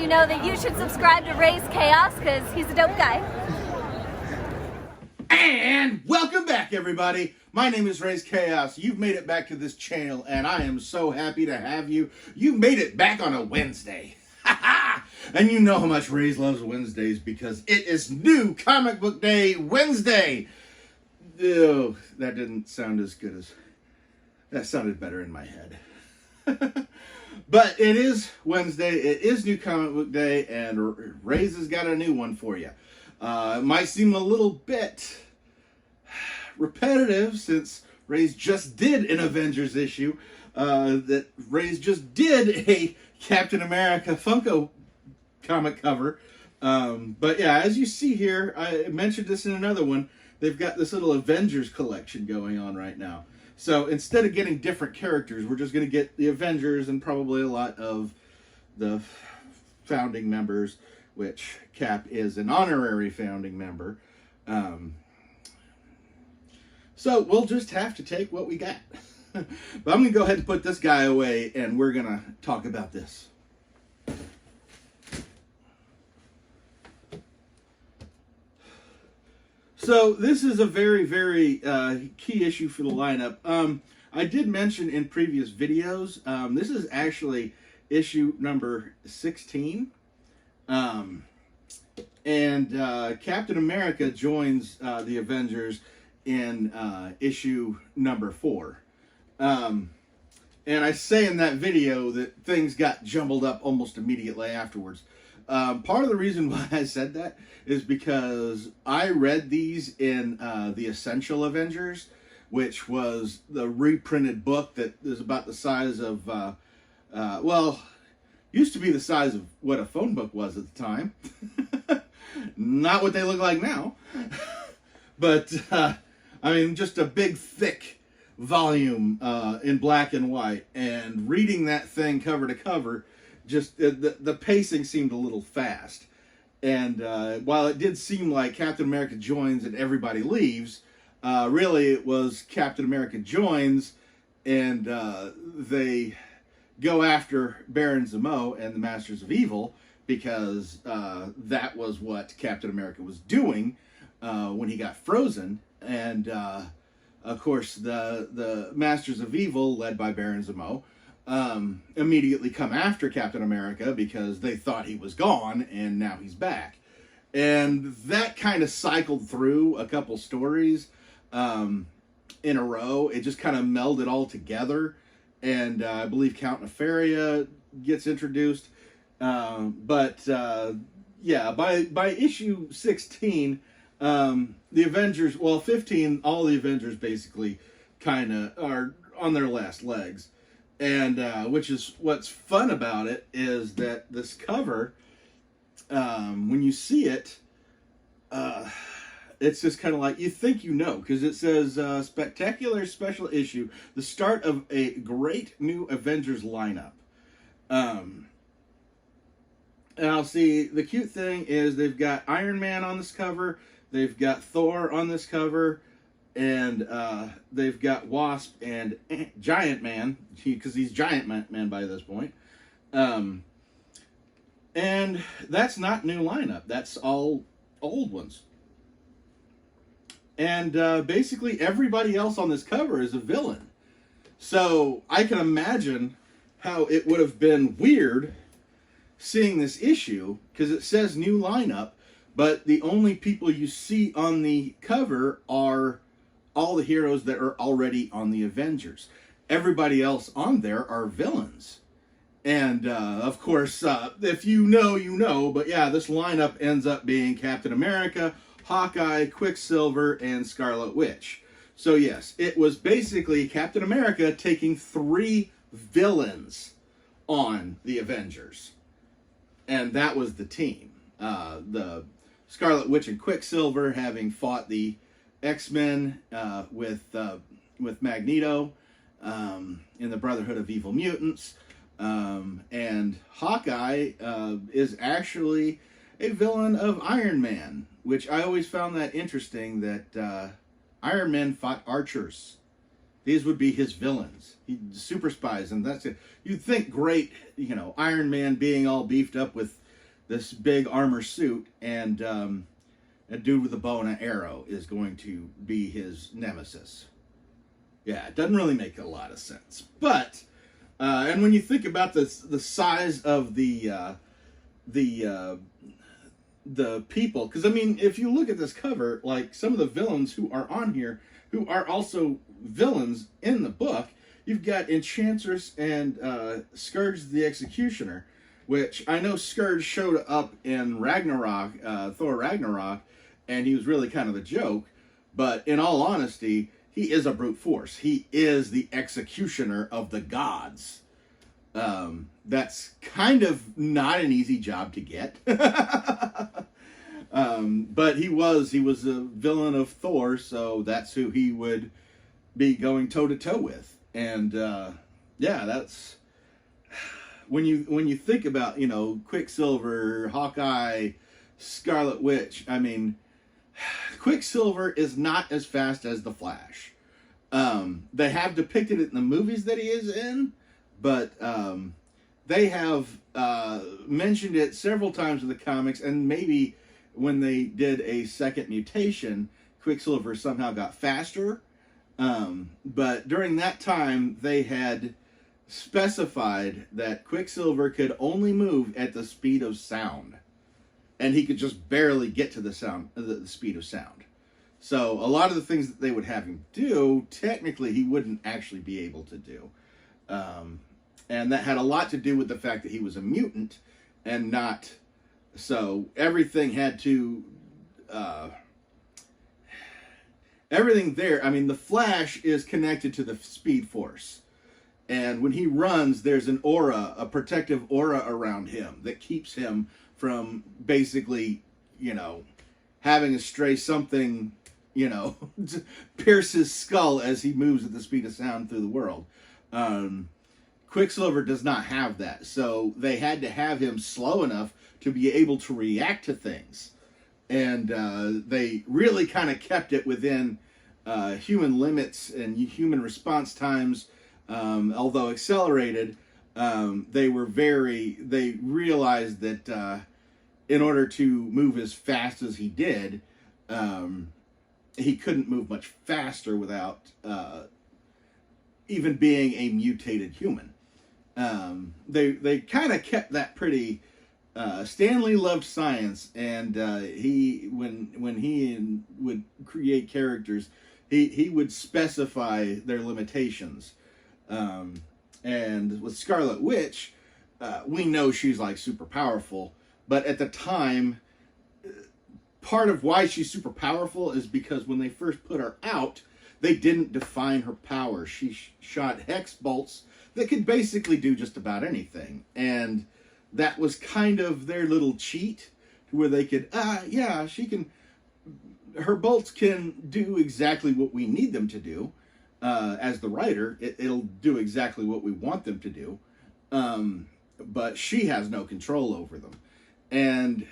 you know that you should subscribe to Raze Chaos because he's a dope guy. And welcome back, everybody. My name is Raze Chaos. You've made it back to this channel, and I am so happy to have you. You made it back on a Wednesday. And you know how much Raze loves Wednesdays because it is New Comic Book Day Wednesday. Ew, that didn't sound as good as... That sounded better in my head. But it is Wednesday. It is New Comic Book Day, and Raze has got a new one for you. It might seem a little bit repetitive since Raze just did an Avengers issue. That Raze just did a Captain America Funko comic cover. But yeah, as you see here, I mentioned this in another one, they've got this little Avengers collection going on right now. So instead of getting different characters, we're just going to get the Avengers and probably a lot of the founding members, which Cap is an honorary founding member. So we'll just have to take what we got. But I'm going to go ahead and put this guy away, and we're going to talk about this. So this is a very, very key issue for the lineup. I did mention in previous videos, this is actually issue number 16. And Captain America joins the Avengers in issue number 4. And I say in that video that things got jumbled up almost immediately afterwards. Part of the reason why I said that is because I read these in the Essential Avengers, which was the reprinted book that is about the size of, well, used to be the size of what a phone book was at the time. Not what they look like now. But, I mean, just a big, thick volume in black and white. And reading that thing cover to cover, just the pacing seemed a little fast. And while it did seem like Captain America joins and everybody leaves, really it was Captain America joins and they go after Baron Zemo and the Masters of Evil because that was what Captain America was doing when he got frozen. And of course the Masters of Evil, led by Baron Zemo, immediately come after Captain America because they thought he was gone and now he's back. And that kind of cycled through a couple stories in a row. It just kind of melded all together. And I believe Count Nefaria gets introduced. Yeah, by issue 16, the Avengers, well, 15, all the Avengers basically kind of are on their last legs. And which is what's fun about it is that this cover, when you see it, it's just kind of like you think you know, because it says spectacular special issue, the start of a great new Avengers lineup. And I'll see, the cute thing is they've got Iron Man on this cover, they've got Thor on this cover, and they've got Wasp and Giant Man, because he's Giant Man by this point. And that's not new lineup. That's all old ones. And basically everybody else on this cover is a villain. So I can imagine how it would have been weird seeing this issue, because it says new lineup, but the only people you see on the cover are all the heroes that are already on the Avengers. Everybody else on there are villains. And, of course, if you know, you know. But, yeah, this lineup ends up being Captain America, Hawkeye, Quicksilver, and Scarlet Witch. So, yes, it was basically Captain America taking 3 villains on the Avengers. And that was the team. The Scarlet Witch and Quicksilver having fought the X-Men with Magneto in the Brotherhood of Evil Mutants. And Hawkeye is actually a villain of Iron Man, which I always found that interesting, that Iron Man fought archers. These would be his villains. Super spies, and that's it. You'd think great, you know, Iron Man being all beefed up with this big armor suit, and a dude with a bow and an arrow is going to be his nemesis. Yeah, it doesn't really make a lot of sense. But, and when you think about the size of the people, because I mean, if you look at this cover, like some of the villains who are on here, who are also villains in the book, you've got Enchantress and Scourge the Executioner, which I know Scourge showed up in Ragnarok, Thor Ragnarok, and he was really kind of a joke, but in all honesty, he is a brute force. He is the executioner of the gods. That's kind of not an easy job to get. But he was a villain of Thor, so that's who he would be going toe to toe with. And yeah, that's when you think about, you know, Quicksilver, Hawkeye, Scarlet Witch. I mean, Quicksilver is not as fast as the Flash. They have depicted it in the movies that he is in, but they have mentioned it several times in the comics, and maybe when they did a second mutation, Quicksilver somehow got faster. But during that time, they had specified that Quicksilver could only move at the speed of sound, and he could just barely get to the speed of sound. So a lot of the things that they would have him do, technically, he wouldn't actually be able to do. And that had a lot to do with the fact that he was a mutant and not... So everything had to... everything there... I mean, the Flash is connected to the Speed Force. And when he runs, there's an aura, a protective aura around him that keeps him from basically, you know, having a stray something, you know, pierce his skull as he moves at the speed of sound through the world. Quicksilver does not have that, so they had to have him slow enough to be able to react to things. And they really kind of kept it within human limits and human response times, although accelerated. They realized that in order to move as fast as he did, he couldn't move much faster without even being a mutated human. They kind of kept that pretty... Stan Lee loved science, and when he would create characters, he would specify their limitations. And with Scarlet Witch, we know she's like super powerful, but at the time, part of why she's super powerful is because when they first put her out, they didn't define her power. She shot hex bolts that could basically do just about anything, and that was kind of their little cheat, where they could, yeah, she can, her bolts can do exactly what we need them to do. As the writer, it'll do exactly what we want them to do. But she has no control over them. And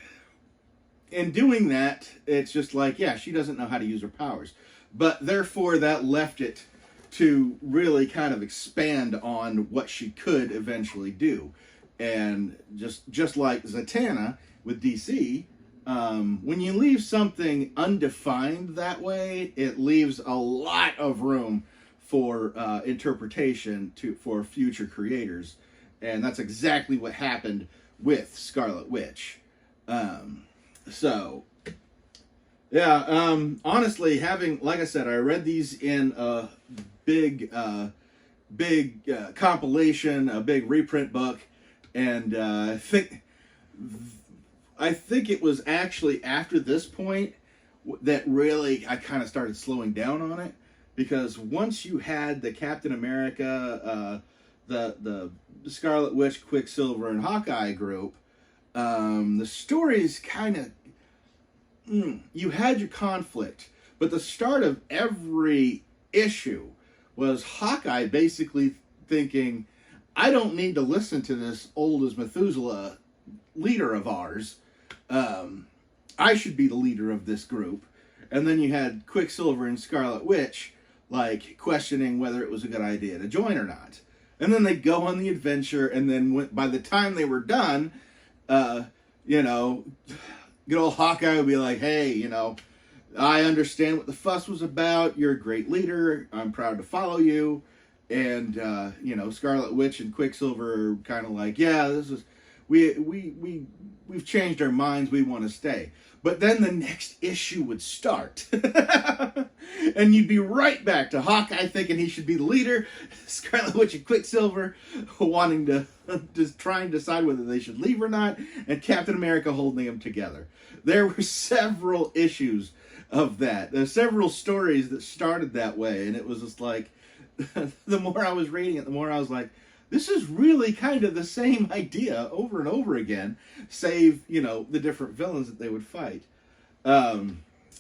in doing that, it's just like, yeah, she doesn't know how to use her powers. But therefore, that left it to really kind of expand on what she could eventually do. And just like Zatanna with DC, when you leave something undefined that way, it leaves a lot of room for interpretation for future creators. And that's exactly what happened with Scarlet Witch. So, yeah, honestly, like I said, I read these in a big compilation, a big reprint book, and I think it was actually after this point that really I kind of started slowing down on it, because once you had the Captain America, the Scarlet Witch, Quicksilver, and Hawkeye group, the stories kind of, you had your conflict, but the start of every issue was Hawkeye basically thinking, I don't need to listen to this old as Methuselah leader of ours. I should be the leader of this group. And then you had Quicksilver and Scarlet Witch, like, questioning whether it was a good idea to join or not. And then they go on the adventure, and then by the time they were done, you know, good old Hawkeye would be like, hey, you know, I understand what the fuss was about. You're a great leader. I'm proud to follow you. And, you know, Scarlet Witch and Quicksilver are kind of like, yeah, this is, we've changed our minds. We want to stay. But then the next issue would start. And you'd be right back to Hawkeye thinking he should be the leader, Scarlet Witch and Quicksilver wanting to just try and decide whether they should leave or not, and Captain America holding them together. There were several issues of that. There's several stories that started that way, and it was just like, the more I was reading it, the more I was like, this is really kind of the same idea over and over again, save, you know, the different villains that they would fight.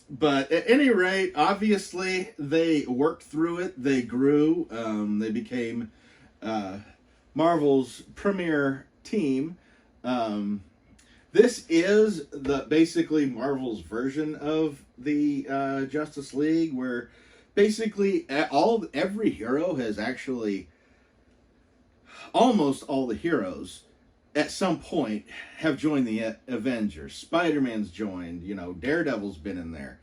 But at any rate, obviously, they worked through it. They grew. They became Marvel's premier team. This is basically Marvel's version of the Justice League, where basically every hero has actually, almost all the heroes at some point have joined the Avengers. Spider-Man's joined, you know, Daredevil's been in there,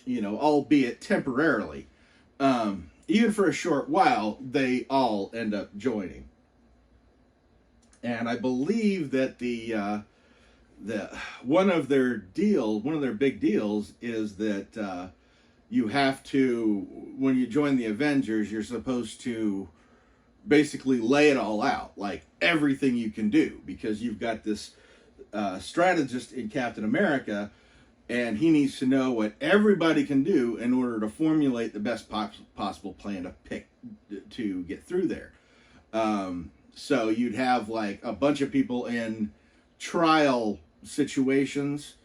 you know, albeit temporarily. Even for a short while, they all end up joining. And I believe that one of their big deals is that you have to, when you join the Avengers, you're supposed to basically lay it all out, like everything you can do, because you've got this strategist in Captain America, and he needs to know what everybody can do in order to formulate the best possible plan to get through there. So you'd have like a bunch of people in trial situations,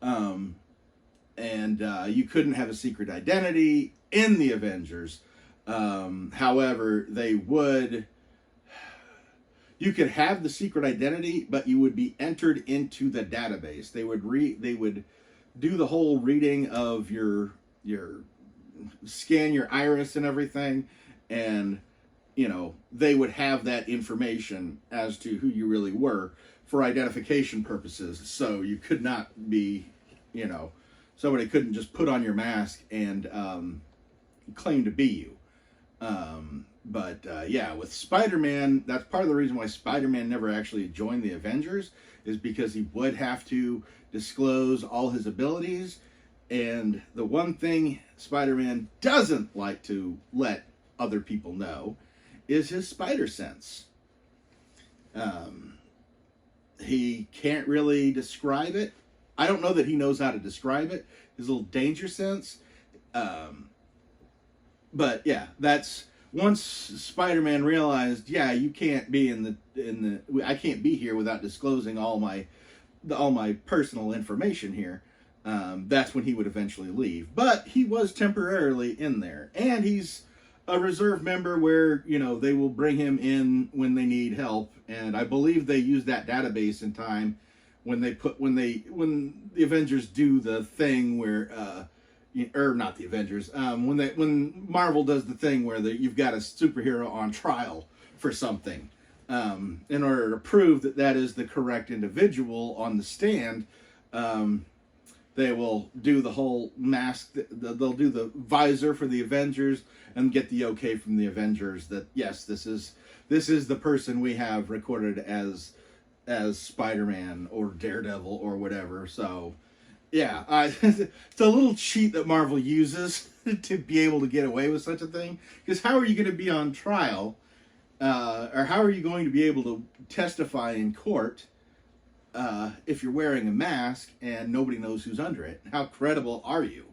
and you couldn't have a secret identity in the Avengers. However, you could have the secret identity, but you would be entered into the database. They would do the whole reading of your scan your iris and everything, and you know, they would have that information as to who you really were for identification purposes. So you could not be, you know, somebody couldn't just put on your mask and claim to be you. Yeah, with Spider-Man, that's part of the reason why Spider-Man never actually joined the Avengers, is because he would have to disclose all his abilities. And the one thing Spider-Man doesn't like to let other people know is his spider sense. He can't really describe it. I don't know that he knows how to describe it. His little danger sense. But yeah, that's once Spider-Man realized, yeah, you can't be I can't be here without disclosing all my personal information here. That's when he would eventually leave. But he was temporarily in there, and he's a reserve member where, you know, they will bring him in when they need help. And I believe they use that database in time when the Avengers do the thing where, or not the Avengers, when Marvel does the thing where you've got a superhero on trial for something, in order to prove that is the correct individual on the stand. They will do the whole mask. They'll do the visor for the Avengers and get the okay from the Avengers that yes, this is the person we have recorded as Spider-Man or Daredevil or whatever. So yeah, it's a little cheat that Marvel uses to be able to get away with such a thing. Because how are you going to be on trial, or how are you going to be able to testify in court if you're wearing a mask and nobody knows who's under it? How credible are you?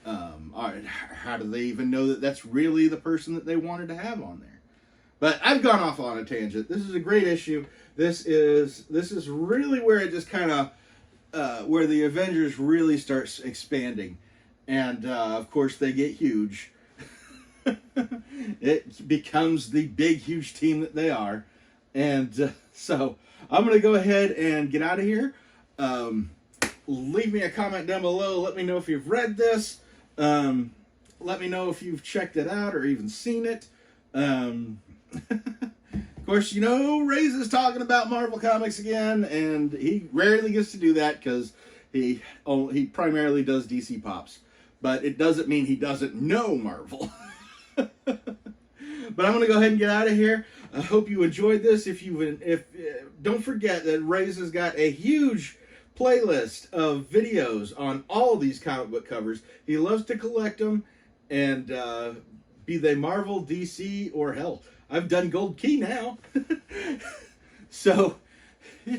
How do they even know that that's really the person that they wanted to have on there? But I've gone off on a tangent. This is a great issue. This is really where it just kind of where the Avengers really starts expanding, and of course they get huge. It becomes the big, huge team that they are, and so I'm going to go ahead and get out of here. Leave me a comment down below. Let me know if you've read this. Let me know if you've checked it out or even seen it. Of Of course, you know, Raze is talking about Marvel Comics again, and he rarely gets to do that because he primarily does DC Pops. But it doesn't mean he doesn't know Marvel. But I'm going to go ahead and get out of here. I hope you enjoyed this. Don't forget that Raze has got a huge playlist of videos on all these comic book covers. He loves to collect them, and be they Marvel, DC, or hell, I've done Gold Key now. So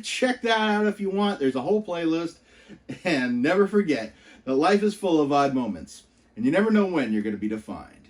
check that out if you want. There's a whole playlist. And never forget that life is full of odd moments, and you never know when you're going to be defined.